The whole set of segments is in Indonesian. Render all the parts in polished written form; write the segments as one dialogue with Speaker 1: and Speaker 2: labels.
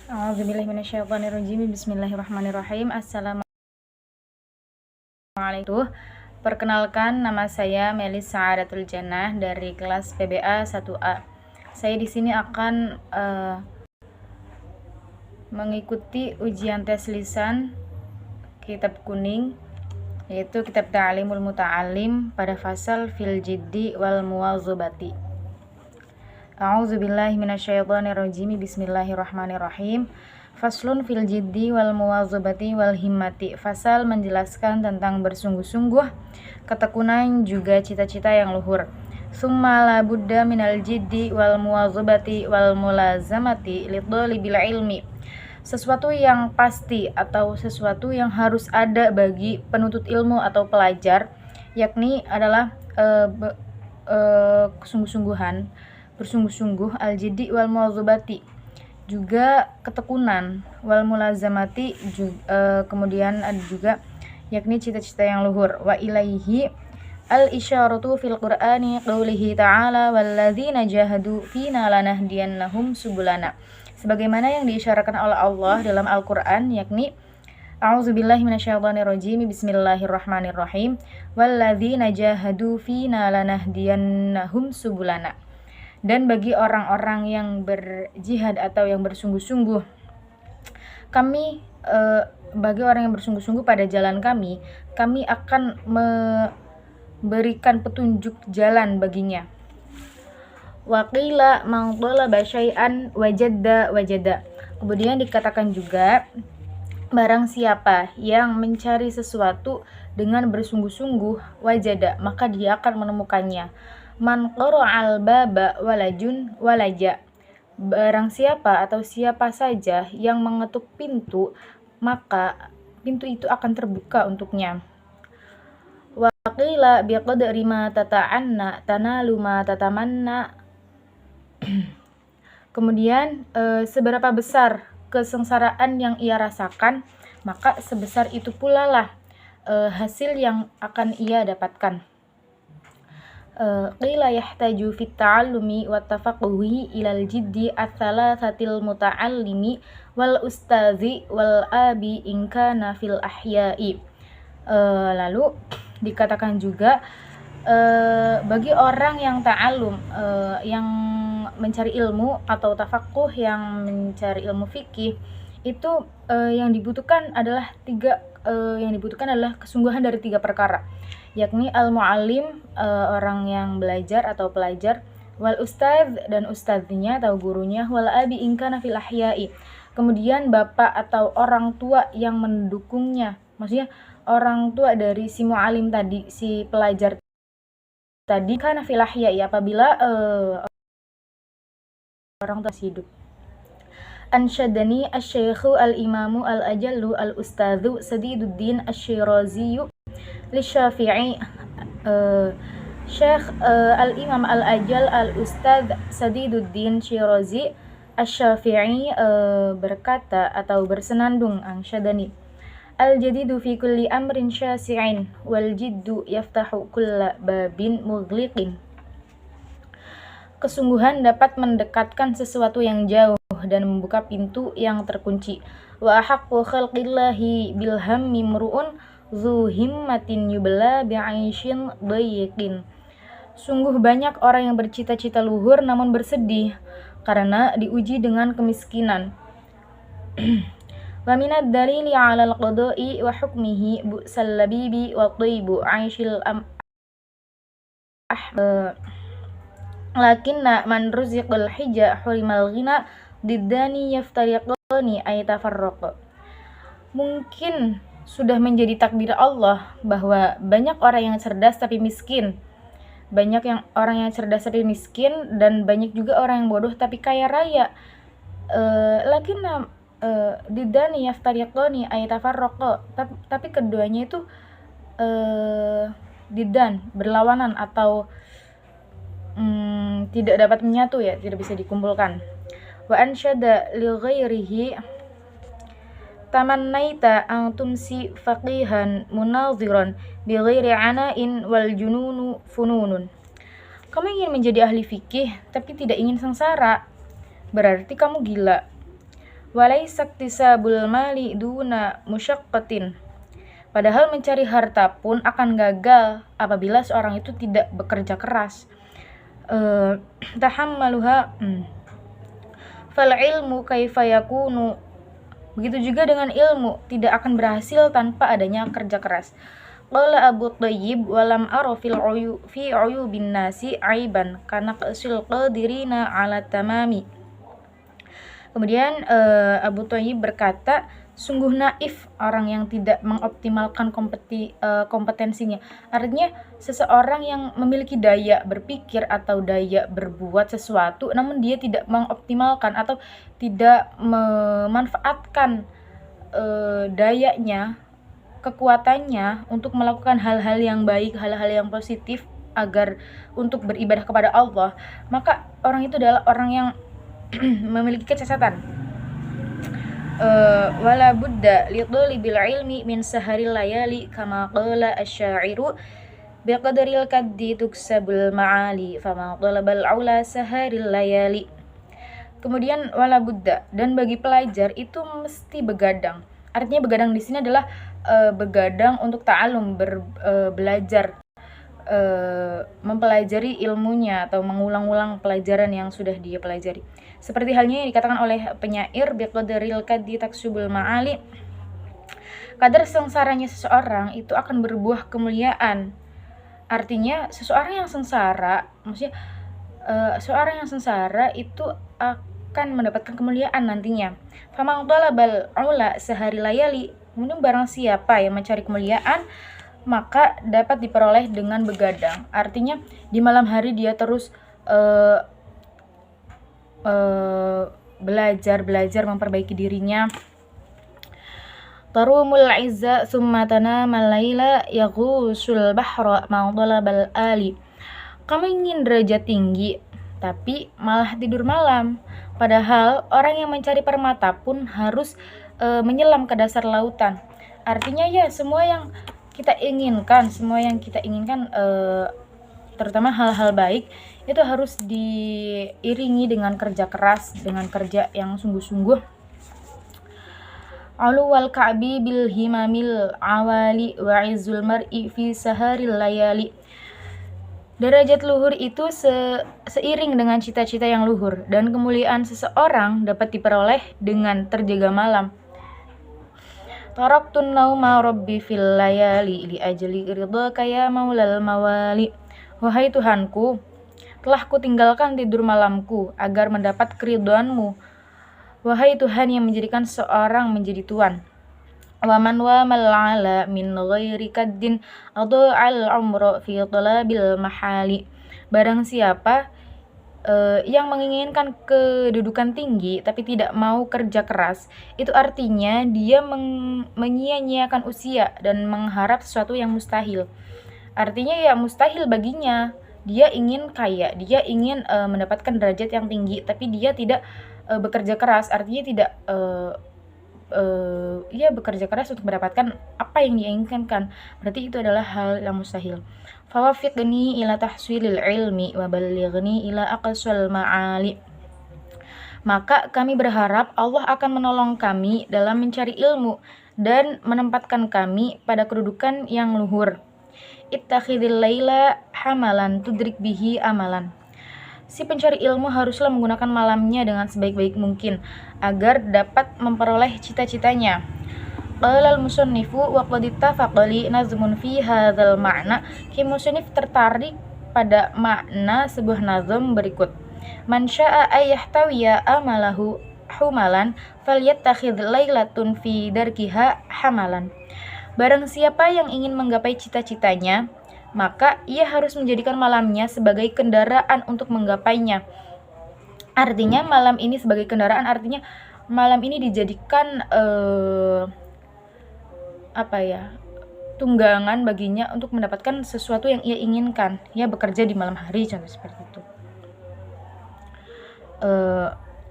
Speaker 1: A'udzubillahi minasyaitonirrajim. Bismillahirrahmanirrahim. Assalamualaikum. Perkenalkan, nama saya Melis Saadatul Jannah dari kelas PBA 1A. Saya di sini akan mengikuti ujian tes lisan kitab kuning, yaitu kitab Ta'limul Muta'allim pada fasal fil jiddi wal muwazabati. A'udzubillahi minasyaitonirrajim. Bismillahirrahmanirrahim. Faslun fil jiddi wal muwazabati wal himmati. Fasal menjelaskan tentang bersungguh-sungguh, ketekunan juga cita-cita yang luhur. Summa la budda minal jiddi wal muwazabati wal mulazamati lidhalibil ilmi. Sesuatu yang pasti atau sesuatu yang harus ada bagi penuntut ilmu atau pelajar, yakni adalah kesungguh-sungguhan, bersungguh-sungguh, al-jiddi wal muwazabati, juga ketekunan, wal mulazamati, kemudian ada juga yakni cita-cita yang luhur. Wa ilaihi al-isyaratu fil qur'ani qaulihi ta'ala walladzina jahadu fina lanahdiyannahum subulana, sebagaimana yang diisyaratkan oleh Allah dalam Al-Qur'an, yakni A'udzubillahi minasyaitonirrajim. Bismillahirrahmanirrahim. Walladzina jahadu fina lanahdiyannahum subulana. Dan bagi orang-orang yang berjihad atau yang bersungguh-sungguh, bagi orang yang bersungguh-sungguh pada jalan kami akan memberikan petunjuk jalan baginya. Wa qila man talaba syai'an wajada. Kemudian dikatakan juga, barang siapa yang mencari sesuatu dengan bersungguh-sungguh, wajada, maka dia akan menemukannya. Man qara'al baba walajun walaja. Barang siapa atau siapa saja yang mengetuk pintu, maka pintu itu akan terbuka untuknya. Wa qila biqadri ma tata'anna tanalu ma tatamanna. Kemudian seberapa besar kesengsaraan yang ia rasakan, maka sebesar itu pula lah hasil yang akan ia dapatkan. Qila yahtaju fit ta'allumi wa tafaqquhi ilal jiddi ats-tsalatsatil muta'allimi wal ustazi wal abi in kana fil ahya'i. Lalu dikatakan juga bagi orang yang ta'allum, yang mencari ilmu, atau tafaqquh, yang mencari ilmu fikih, itu yang dibutuhkan adalah kesungguhan dari 3 perkara, yakni al-muallim, orang yang belajar atau pelajar, wal ustaz, dan ustaznya atau gurunya, wal abi in kana fil ahya'i, kemudian bapak atau orang tua yang mendukungnya, maksudnya orang tua dari si muallim tadi, si pelajar tadi, kana fil ahya'i, apabila orang tua hidup. Ansyadani asy-syaikhu al-imamu al-ajallu al-ustadzu Sadiduddin asy-Syirazi lisyafi'i. Syekh al-imam al-ajal al-ustadz Sadiduddin Syirazi asy-Syafi'i berkata atau bersenandung, ansyadani al-jadidu fi kulli amrin syasi'in wal jiddu yaftahu kulla babin mughliqin. Kesungguhan dapat mendekatkan sesuatu yang jauh dan membuka pintu yang terkunci. Wa ahaqqu khalqillahi bil hammi mru'un dzu himmatin yubla bi'aishin dayyiqin. Sungguh banyak orang yang bercita-cita luhur namun bersedih karena diuji dengan kemiskinan. Wa minad dalili 'alal qada'i wa hukmihi bu'sal labibi wa thayyibu 'aishil lakinna man ruziqal hija hurimal ghina diddani yaftariqani ay tafarraq. Mungkin sudah menjadi takdir Allah bahwa banyak orang yang cerdas tapi miskin, dan banyak juga orang yang bodoh tapi kaya raya. Lakinna diddani yaftariqani ay tafarraq, tapi keduanya itu diddan, berlawanan, atau tidak dapat menyatu, ya, tidak bisa dikumpulkan. Wa ansyada li ghairihi tamannaita an tumsi faqihan munaziran bi ghairi ana'in wal jununu fununun. Kamu ingin menjadi ahli fikih tapi tidak ingin sengsara, berarti kamu gila. Walaysa iktisabul mali duna musyaqqatin. Padahal mencari harta pun akan gagal apabila seorang itu tidak bekerja keras. Tahammaluha fal ilmu kaifa yakunu. Begitu juga dengan ilmu, tidak akan berhasil tanpa adanya kerja keras. Qala Abu Thayyib walam ara fi uyubin nasi aiban kana qasil qadirina ala tamami. Kemudian Abu Thayyib berkata, sungguh naif orang yang tidak mengoptimalkan kompetensinya. Artinya seseorang yang memiliki daya berpikir atau daya berbuat sesuatu namun dia tidak mengoptimalkan atau tidak memanfaatkan dayanya, kekuatannya untuk melakukan hal-hal yang baik, hal-hal yang positif agar untuk beribadah kepada Allah, maka orang itu adalah orang yang memiliki kecacatan. Wala budda li talibil ilmi min saharil layali kama qala asy-syairu biqadril kaddi tuksabul ma'ali fama talabal aula saharil layali. Kemudian wala budda, dan bagi pelajar itu mesti begadang. Artinya begadang di sini adalah begadang untuk ta'alum, belajar, mempelajari ilmunya atau mengulang-ulang pelajaran yang sudah dia pelajari. Seperti halnya yang dikatakan oleh penyair, biqadril kaddi taksubul ma'ali, kadar sengsaranya seseorang itu akan berbuah kemuliaan. Artinya seseorang yang sengsara, maksudnya seorang yang sengsara itu akan mendapatkan kemuliaan nantinya. Faman talabal ula sehari layali, kemudian barang siapa yang mencari kemuliaan maka dapat diperoleh dengan begadang. Artinya di malam hari dia terus belajar memperbaiki dirinya. Tarumul izza summa tanamal laila yaghusul bahra ma talabal ali. Kamu ingin derajat tinggi tapi malah tidur malam. Padahal orang yang mencari permata pun harus menyelam ke dasar lautan. Artinya ya semua yang kita inginkan, terutama hal-hal baik itu harus diiringi dengan kerja keras, dengan kerja yang sungguh-sungguh. Alu wal ka'bi bil himamil awali wa izzul mar'i fi saharil layali. Derajat luhur itu seiring dengan cita-cita yang luhur, dan kemuliaan seseorang dapat diperoleh dengan terjaga malam. Taraktun nauma rabbi fil layali li ajli ridhaka ya maulal mawali. Wahai Tuhanku, telah kutinggalkan tidur malamku agar mendapat keridhaanmu. Wahai Tuhan yang menjadikan seorang menjadi tuan. Waman wamal ala min ghairi kaddin adha'al umra fi talabil mahali. Barang siapa yang menginginkan kedudukan tinggi tapi tidak mau kerja keras, itu artinya dia menyia-nyiakan usia dan mengharap sesuatu yang mustahil. Artinya ya mustahil baginya. Dia ingin kaya, dia ingin mendapatkan derajat yang tinggi, tapi dia tidak bekerja keras. Artinya tidak bekerja keras untuk mendapatkan apa yang dia inginkan. Berarti itu adalah hal yang mustahil. Fawafiqni ila tahsilil ilmi wa ballighni ila aqsal ma'ali. Maka kami berharap Allah akan menolong kami dalam mencari ilmu dan menempatkan kami pada kedudukan yang luhur. Ittakhidil laila hamalan tudrik bihi amalan. Si pencari ilmu haruslah menggunakan malamnya dengan sebaik-baik mungkin agar dapat memperoleh cita-citanya. Qala al-musannifu wa qad ittafaqa li nazmun fi hadzal ma'na. Musannif tertarik pada makna sebuah nazm berikut. Man syaa'a ayyahtawiya amalahu humalan falyattakhidh lailatun fi darkiha hamalan. Barang siapa yang ingin menggapai cita-citanya, maka ia harus menjadikan malamnya sebagai kendaraan untuk menggapainya. Artinya malam ini sebagai kendaraan, artinya malam ini dijadikan tunggangan baginya untuk mendapatkan sesuatu yang ia inginkan. Ya bekerja di malam hari, contoh seperti itu.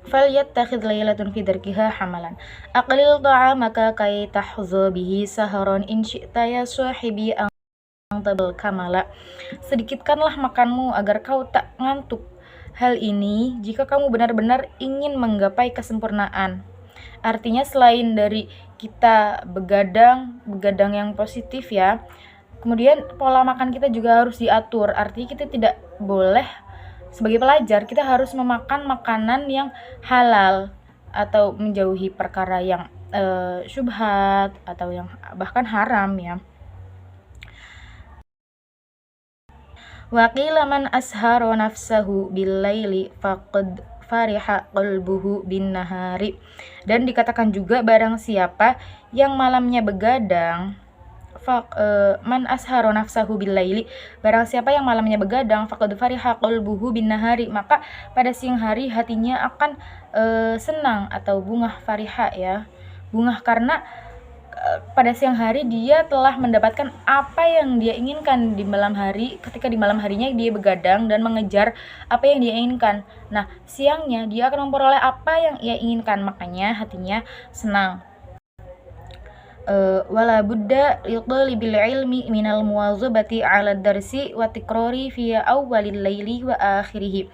Speaker 1: Falyattakhidh lailatun fi darkiha hamalan. Aqlil ta'amaka kay tahza bihi saharon in syi'ta ya sahibi tabal kamala. Sedikitkanlah makanmu agar kau tak ngantuk. Hal ini jika kamu benar-benar ingin menggapai kesempurnaan. Artinya selain dari kita begadang yang positif ya, kemudian pola makan kita juga harus diatur. Artinya kita tidak boleh, sebagai pelajar kita harus memakan makanan yang halal atau menjauhi perkara yang syubhat atau yang bahkan haram ya. Wa qila man ashara nafsahu bil-laili faqad fariha qalbuhu bin nahari. Dan dikatakan juga barang siapa yang malamnya begadang, man ashara nafsahu bil-laili, barang siapa yang malamnya begadang, faqad fariha qalbuhu bin nahari, maka pada siang hari hatinya akan senang atau bungah. Fariha ya, bungah karena pada siang hari dia telah mendapatkan apa yang dia inginkan di malam hari. Ketika di malam harinya dia begadang dan mengejar apa yang dia inginkan, nah siangnya dia akan memperoleh apa yang ia inginkan, makanya hatinya senang. Wala budda litalibil ilmi minal muwazabati 'ala darsi wa tikrari fi awwalil laili wa akhirih.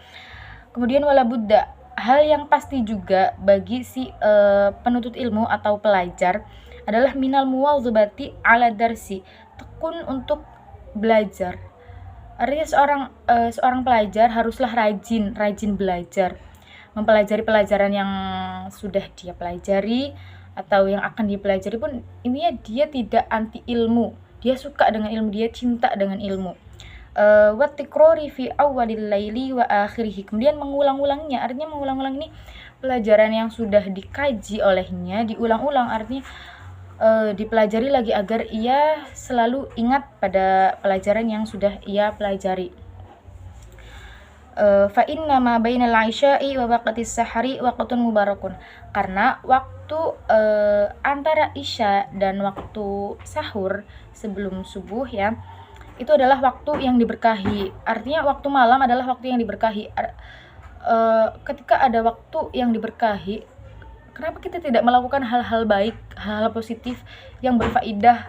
Speaker 1: Kemudian wala budda, hal yang pasti juga bagi si penuntut ilmu atau pelajar adalah minal muwazabati 'ala darsi, tekun untuk belajar. Artinya seorang pelajar haruslah rajin belajar, mempelajari pelajaran yang sudah dia pelajari atau yang akan dipelajari pun. Intinya dia tidak anti ilmu, dia suka dengan ilmu, dia cinta dengan ilmu. Wa tikrari fi awwalil laili wa akhirih, kemudian mengulang-ulangnya. Artinya mengulang-ulang ini pelajaran yang sudah dikaji olehnya diulang-ulang, artinya dipelajari lagi agar ia selalu ingat pada pelajaran yang sudah ia pelajari. Fa inna ma bainal 'isya'i wa waqtis sahari waqtun mubarakun, karena waktu antara isya dan waktu sahur sebelum subuh ya, itu adalah waktu yang diberkahi. Artinya waktu malam adalah waktu yang diberkahi. Ketika ada waktu yang diberkahi, kenapa kita tidak melakukan hal-hal baik, hal-hal positif yang berfaedah,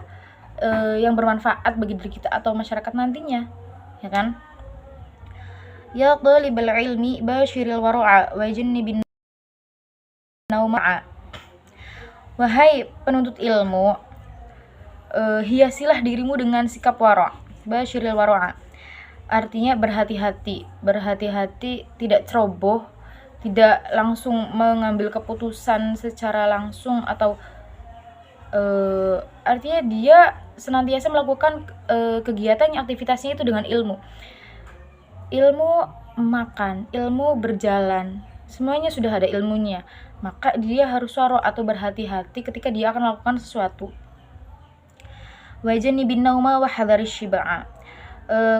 Speaker 1: yang bermanfaat bagi diri kita atau masyarakat nantinya, ya kan? Ya talibal ilmi bashiril wara'a wa jannibin nauma'a. Wahai penuntut ilmu, hiasilah dirimu dengan sikap wara'. Bashiril wara'a, artinya berhati-hati, tidak ceroboh, tidak langsung mengambil keputusan secara langsung, atau artinya dia senantiasa melakukan kegiatan aktivitasnya itu dengan ilmu makan, ilmu berjalan, semuanya sudah ada ilmunya, maka dia harus waro atau berhati-hati ketika dia akan melakukan sesuatu. Wajanibin nauma wa hadarish shiba'a,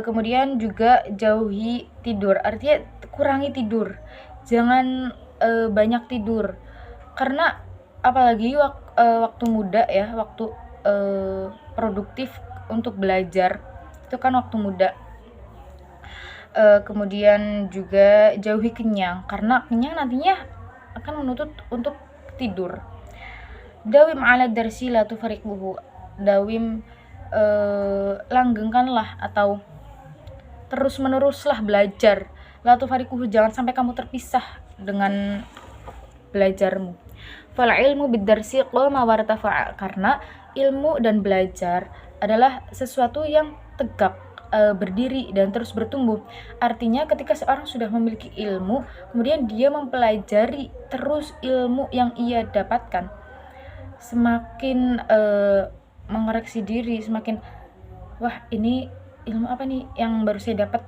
Speaker 1: kemudian juga jauhi tidur, artinya kurangi tidur, jangan banyak tidur, karena apalagi waktu muda ya, waktu produktif untuk belajar itu kan waktu muda. Kemudian juga jauhi kenyang, karena kenyang nantinya akan menuntut untuk tidur. Dawim 'ala darsi la tufariquhu, dawim langgengkanlah atau terus-meneruslah belajar. La tufariquhu, jangan sampai kamu terpisah dengan belajarmu. Fal ilmu bid-darsi qama wartafa'a, karena ilmu dan belajar adalah sesuatu yang tegak, berdiri dan terus bertumbuh. Artinya ketika seorang sudah memiliki ilmu, kemudian dia mempelajari terus ilmu yang ia dapatkan, semakin mengoreksi diri, semakin wah ini ilmu apa nih yang baru saya dapat,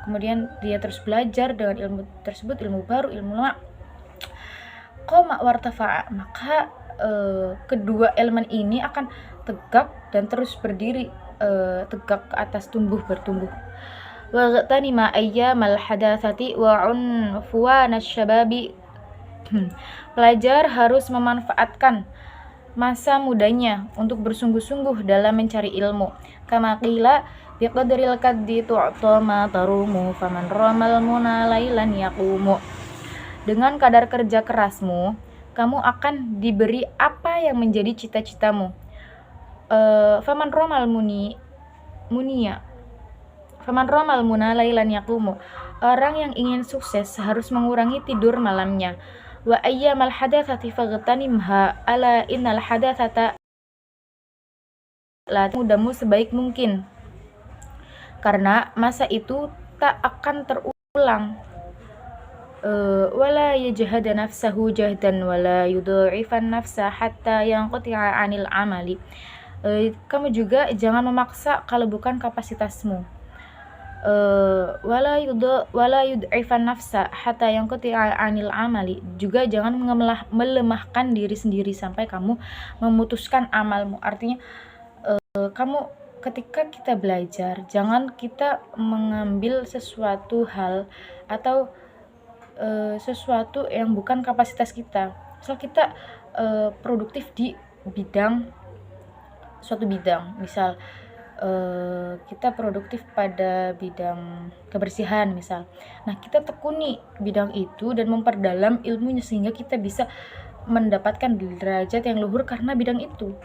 Speaker 1: kemudian dia terus belajar dengan ilmu tersebut, ilmu baru, ilmu lama. Qama wartafa'a, maka kedua elemen ini akan tegak dan terus berdiri, tegak ke atas, bertumbuh. Wa ghanima ayyamal hadatsati wa unfuwanasy syababi, pelajar harus memanfaatkan masa mudanya untuk bersungguh-sungguh dalam mencari ilmu. Kama qila biqadril kaddi tu'ta ma tarumu faman ramal muna lailan yaqumu, dengan kadar kerja kerasmu kamu akan diberi apa yang menjadi cita-citamu. Faman romal munia, faman romal muna lailan yaqumu, orang yang ingin sukses harus mengurangi tidur malamnya. wa ayyamal hadatsati faghtanimha ala innal hadatsata la mudamu sebaik mungkin karena masa itu tak akan terulang. Wala yajhada nafsahu jahdan wala yudha'ifan nafsa hatta yanqati'a 'anil amali. Kamu juga jangan memaksa kalau bukan kapasitasmu. Wala yud'ifan nafsa hatta yanqati'a 'anil amali. Juga jangan melemahkan diri sendiri sampai kamu memutuskan amalmu. Artinya kamu ketika kita belajar, jangan kita mengambil sesuatu hal atau sesuatu yang bukan kapasitas kita. Misal kita produktif di suatu bidang, misal kita produktif pada bidang kebersihan misal. Nah, kita tekuni bidang itu dan memperdalam ilmunya sehingga kita bisa mendapatkan derajat yang luhur karena bidang itu.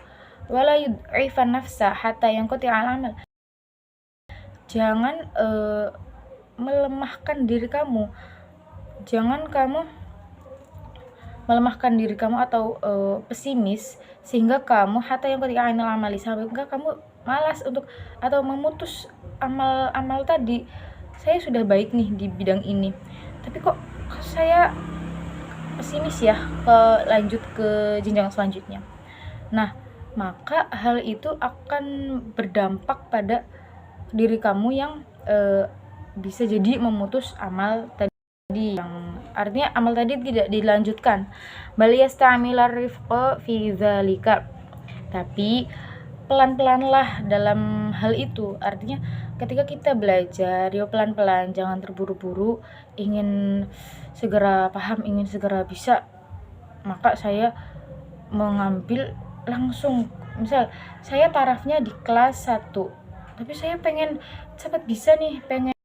Speaker 1: Wala yud'ifan nafsa hatta yanqati'al amal. Jangan melemahkan diri kamu. Jangan kamu melemahkan diri kamu atau pesimis sehingga kamu hatta yanqati'al amali, sehingga kamu malas untuk atau memutus amal tadi. Saya sudah baik nih di bidang ini, tapi kok saya pesimis ya lanjut ke jenjang selanjutnya. Nah, maka hal itu akan berdampak pada diri kamu yang bisa jadi memutus amal tadi, yang artinya amal tadi tidak dilanjutkan. Bal yasta'milar rifqa fi dzalika. Tapi pelan-pelanlah dalam hal itu. Artinya ketika kita belajar, ya pelan-pelan, jangan terburu-buru ingin segera paham, ingin segera bisa. Maka saya mengambil langsung, misal saya tarafnya di kelas 1, tapi saya pengen cepat bisa nih, pengen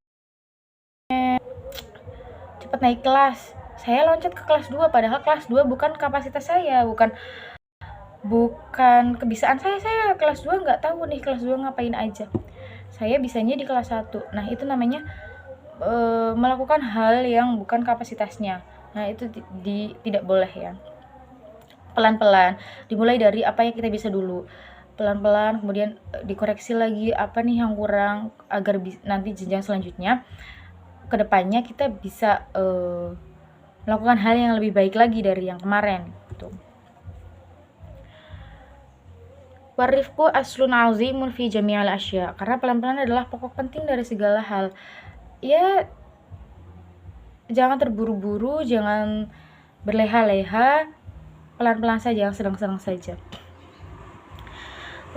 Speaker 1: cepat naik kelas, saya loncat ke kelas 2, padahal kelas 2 bukan kapasitas saya, bukan kebiasaan saya kelas 2 nggak tahu nih kelas 2 ngapain aja, saya bisanya di kelas 1. Nah, itu namanya melakukan hal yang bukan kapasitasnya. Nah, itu tidak boleh ya. Pelan-pelan, dimulai dari apa yang kita bisa dulu, pelan-pelan, kemudian dikoreksi lagi apa nih yang kurang agar nanti jenjang selanjutnya kedepannya kita bisa melakukan hal yang lebih baik lagi dari yang kemarin gitu. Warifku aslun azimun fi jami'al asya, karena pelan-pelan adalah pokok penting dari segala hal. Ya, jangan terburu-buru, jangan berleha-leha, pelan-pelan saja, sedang-sedang saja.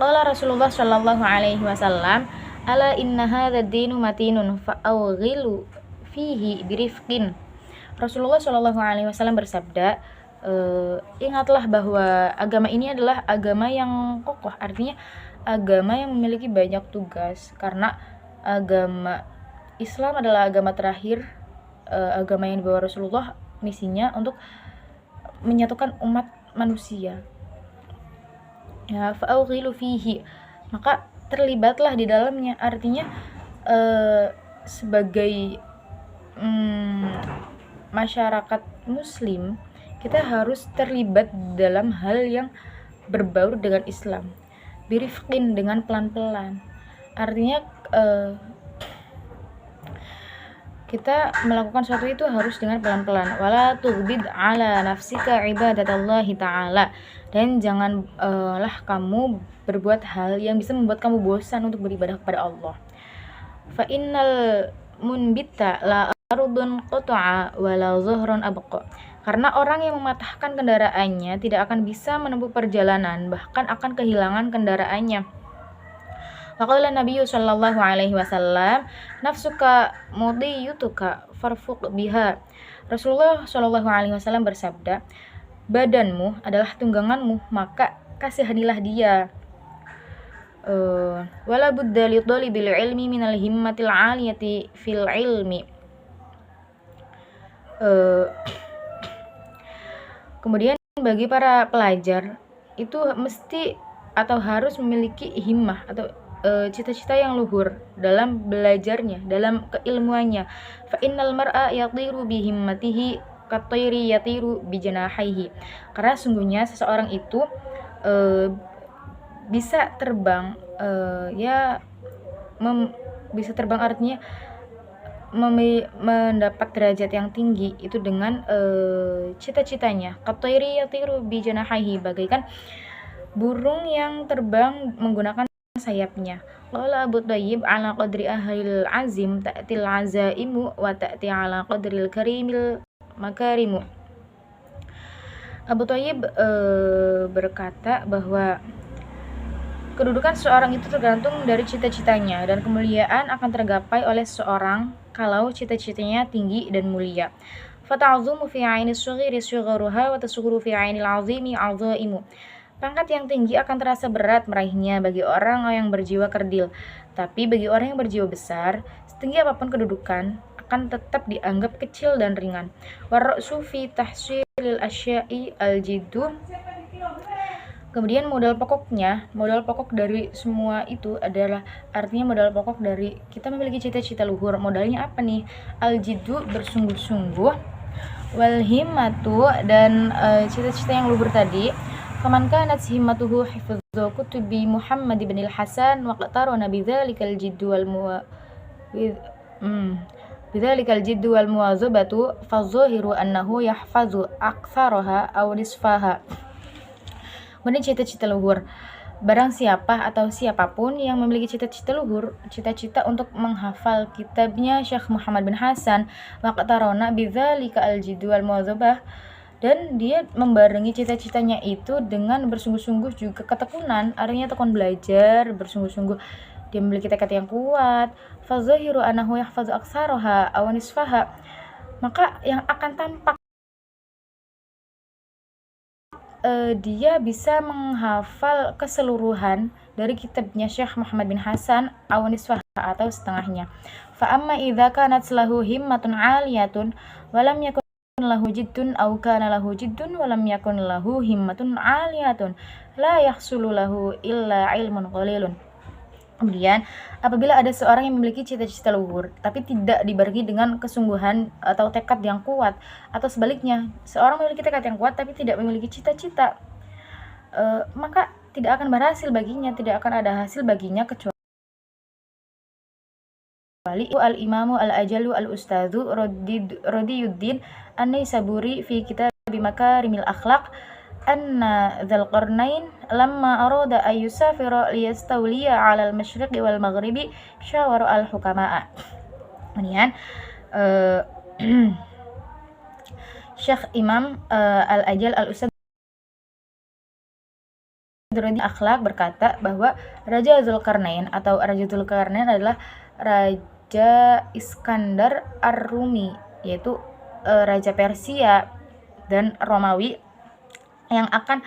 Speaker 1: Qala Rasulullah sallallahu alaihi wasallam, ala inna hadzal dinu matinun fa'awghilu fihi birifqin. Rasulullah sallallahu alaihi wasallam bersabda, ingatlah bahwa agama ini adalah agama yang kokoh, artinya agama yang memiliki banyak tugas, karena agama Islam adalah agama terakhir, agama yang dibawa Rasulullah, misinya untuk menyatukan umat manusia. Ya, fa'ughilu fihi, maka terlibatlah di dalamnya. Artinya sebagai masyarakat muslim, kita harus terlibat dalam hal yang berbaur dengan Islam. Birifqin, dengan pelan-pelan. Artinya kita melakukan sesuatu itu harus dengan pelan-pelan. Wala tughbid ala nafsika ibadatallahi ta'ala, dan jangan kamu berbuat hal yang bisa membuat kamu bosan untuk beribadah kepada Allah. Fa innal munbita la ardun qata'a wala zuhrun abqa, karena orang yang mematahkan kendaraannya tidak akan bisa menempuh perjalanan, bahkan akan kehilangan kendaraannya. Faqala Nabi sallallahu alaihi wasallam, nafsuka mudiyutuka farfuq biha. Rasulullah sallallahu alaihi wasallam bersabda, badanmu adalah tungganganmu, maka kasihanilah dia. Wala budda li thalibil ilmi minal himmatil 'aliyati fil ilmi. Kemudian bagi para pelajar itu mesti atau harus memiliki himmah atau cita-cita yang luhur dalam belajarnya, dalam keilmuannya. Fa innal mar'a yatiru bi himmatihi katayri yatiru bijanahaihi. Karena sungguhnya seseorang itu eh, bisa terbang, bisa terbang artinya mendapat derajat yang tinggi itu dengan cita-citanya. Katayri yatiru bijanahaihi, bagaikan burung yang terbang menggunakan sayapnya. Qala Abu Thayyib, ala qadri ahlil azim ta'til azaimu wa ta'ti ala qadril karimil makarimu. Abu Thayyib berkata bahwa kedudukan seseorang itu tergantung dari cita-citanya, dan kemuliaan akan tergapai oleh seseorang kalau cita-citanya tinggi dan mulia. Fata'zumu fi 'aini as-saghiri sigharuha wa tasghuru fi 'ainil 'azimi 'azaimu. Pangkat yang tinggi akan terasa berat meraihnya bagi orang yang berjiwa kerdil, tapi bagi orang yang berjiwa besar, setinggi apapun kedudukan akan tetap dianggap kecil dan ringan. Warra'su fi tahsilil asya'i al-jiddu. Kemudian modal pokok dari semua itu adalah, artinya modal pokok dari kita memiliki cita-cita luhur. Modalnya apa nih? Al-jiddu, bersungguh-sungguh, wal himmatu, dan cita-cita yang luhur tadi. Faman kanat himmatuhu hifdzu kutubi Muhammad bin al-Hasan wa qatarana bidzalikal jiddu wal muwazabatu fadh-dhahiru annahu yahfazu aktsaraha aw nisfaha. Kemudian cita-cita luhur. Barang siapa atau siapapun yang memiliki cita-cita luhur, cita-cita untuk menghafal kitabnya Syekh Muhammad bin Hasan, waqtarona bidzalika al-jiddu wal muwazabah, dan dia membarengi cita-citanya itu dengan bersungguh-sungguh juga ketekunan, artinya tekun belajar, bersungguh-sungguh, dia memiliki tekad yang kuat. Fazahiru anahu yahfazu aksaroha aw nisfaha, maka yang akan tampak dia bisa menghafal keseluruhan dari kitabnya Syekh Muhammad bin Hasan aw nisfaha, atau setengahnya. Fa amma idza kanat lahu himmatun 'aliyatun wa lam yakun lahu jiddun aw kana lahu jiddun wa lam yakun lahu himmatun 'aliyatun la yahsulu lahu illa ilmun qalilun. Kemudian, apabila ada seorang yang memiliki cita-cita luhur, tapi tidak dibarengi dengan kesungguhan atau tekad yang kuat, atau sebaliknya, seorang memiliki tekad yang kuat tapi tidak memiliki cita-cita, maka tidak akan berhasil baginya, tidak akan ada hasil baginya kecuali al-imamu al-ajalu al-ustadzu Radiyuddin an-Naisaburi fi kitab makarimil akhlaq anna dzal qarnain lamma arada ay yusafira liyastawliya 'ala al-masyriqi wal maghribi syawara al-hukama'a. Kemudian Syekh Imam al-Ajal al-Ustadz akhlak berkata bahwa Raja Dzulkarnain atau Raja Dzulkarnain adalah Raja Iskandar Ar-Rumi, yaitu Raja Persia dan Romawi yang akan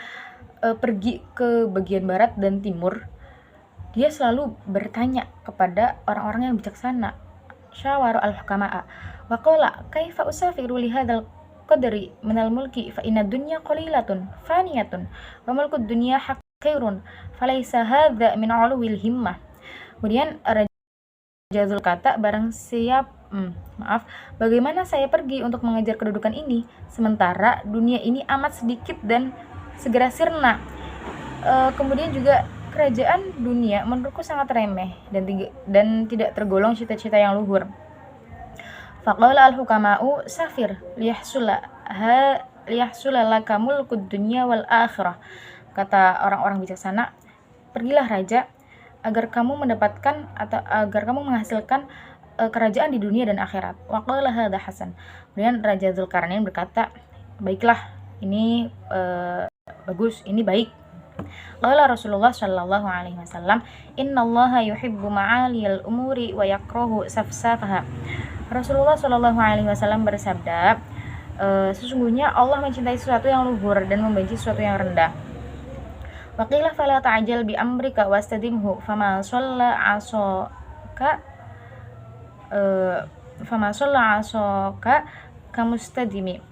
Speaker 1: pergi ke bagian barat dan timur. Dia selalu bertanya kepada orang-orang yang bijaksana, syawaru al-hukama'a, wa qala kaifa usafiru li hadzal qadri minal mulki fa inna dunya qalilatun faniyatun wa mulku dunya haqirun falaysa hadza min 'uluwil himmah. Kemudian Raja kata, bagaimana saya pergi untuk mengejar kedudukan ini, sementara dunia ini amat sedikit dan segera sirna. Kemudian juga kerajaan dunia menurutku sangat remeh dan tidak tergolong cita-cita yang luhur. Faqala al-hukama'u safir liyahsula laka mulkud dunya wal akhirah. Kata orang-orang bijaksana, pergilah raja agar kamu mendapatkan atau agar kamu menghasilkan kerajaan di dunia dan akhirat. Wa qala hadza hasan. Kemudian Raja Dzulkarnain berkata, baiklah, ini bagus, ini baik. Qala Rasulullah sallallahu alaihi wasallam, innallaha yuhibbu ma'aliyal umuri wa yakrahu safsafaha. Rasulullah sallallahu alaihi wasallam bersabda, sesungguhnya Allah mencintai sesuatu yang luhur dan membenci sesuatu yang rendah. Waqila fala ta'jal bi amrika wastadimhu fama shalla asaka kamustadimi.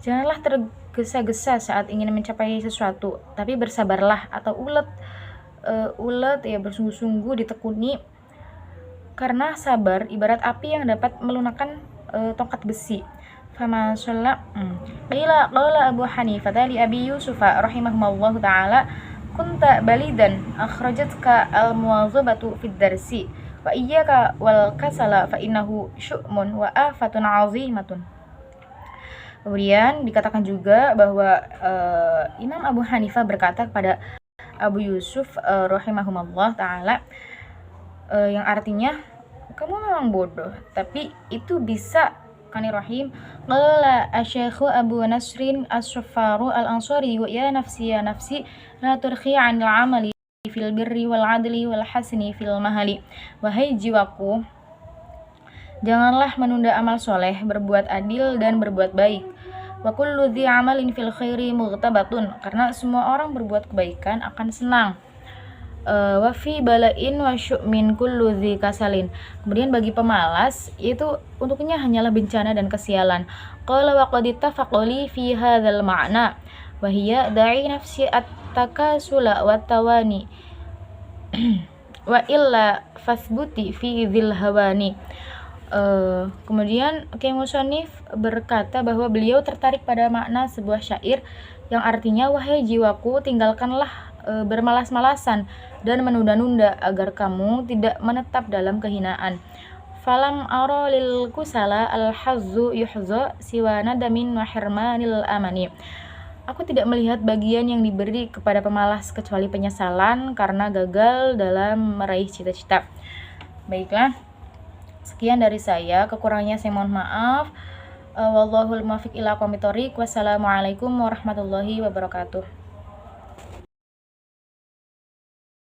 Speaker 1: Janganlah tergesa-gesa saat ingin mencapai sesuatu, tapi bersabarlah atau ulet ya, bersungguh-sungguh ditekuni, karena sabar ibarat api yang dapat melunakkan tongkat besi. fama shalla qila qala Abu Hanifah li Abi Yusuf rahimahullahu ta'ala kunta balidan akhrajatka al-muwazabatu fid darsi wa iyyaka wal kasala fa innahu syu'mun wa afatun 'azimatun. Kemudian dikatakan juga bahwa Imam Abu Hanifah berkata kepada Abu Yusuf rahimahumullah ta'ala, yang artinya kamu memang bodoh, tapi itu bisa kani rahim. Qala asy-syekhu Abu Nasrin Asy-Syaffaru Al-Ansari wa ya nafsi la turkhi 'anil 'amali fil birri wal 'adli wal hasni fil mahali. Wahai jiwaku, janganlah menunda amal soleh, berbuat adil dan berbuat baik. Wa kullu dzi 'amalin fil khairi mughtabatun, karena semua orang berbuat kebaikan akan senang. Wa fi bala'in wa syu'min kullu dzi kasalin. Kemudian bagi pemalas itu untuknya hanyalah bencana dan kesialan. Qala wa qad ittafaqali fi hadzal ma'na wa hiya da'i nafsi at-takasula wa tawani wa illa fasbuti fi dzil hawani. Kemudian Kiai Musannif berkata bahwa beliau tertarik pada makna sebuah syair yang artinya, wahai jiwaku, tinggalkanlah bermalas-malasan dan menunda-nunda agar kamu tidak menetap dalam kehinaan. Falam ara lil kusala al hazzu yuhza siwa nadamin wa hirmanil amani. Aku tidak melihat bagian yang diberi kepada pemalas kecuali penyesalan karena gagal dalam meraih cita-cita. Baiklah, sekian dari saya, kekurangannya saya mohon maaf. Wallahul muwaffiq ila aqwamit thoriq. Wassalamualaikum warahmatullahi wabarakatuh.